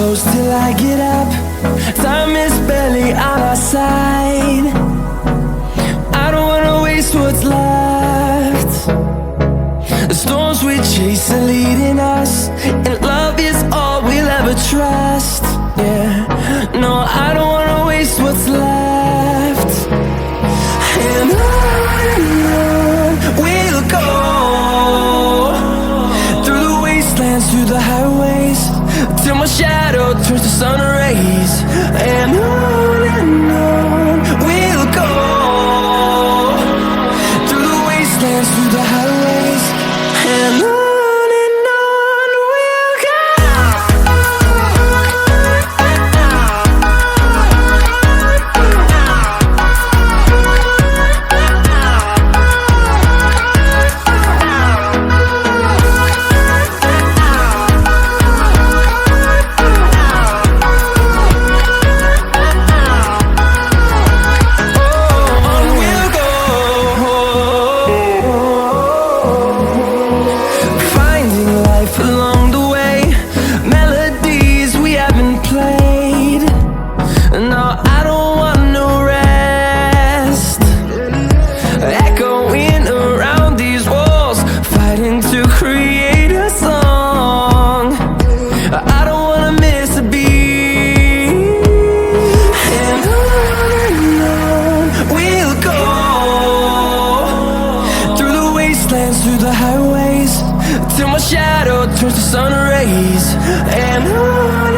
close till I get up. Time is barely on our side. I don't wanna waste what's left. The storms we chase are leading us, and love is all we'll ever trust. Yeah, no, I don't wanna waste what's left. And on we'll go, through the wastelands, through the highways, till my shadow turns to sun rays. And on we'll go, through the wastelands, through the highways, and on. Through the highways, till my shadow turns to sun rays. And on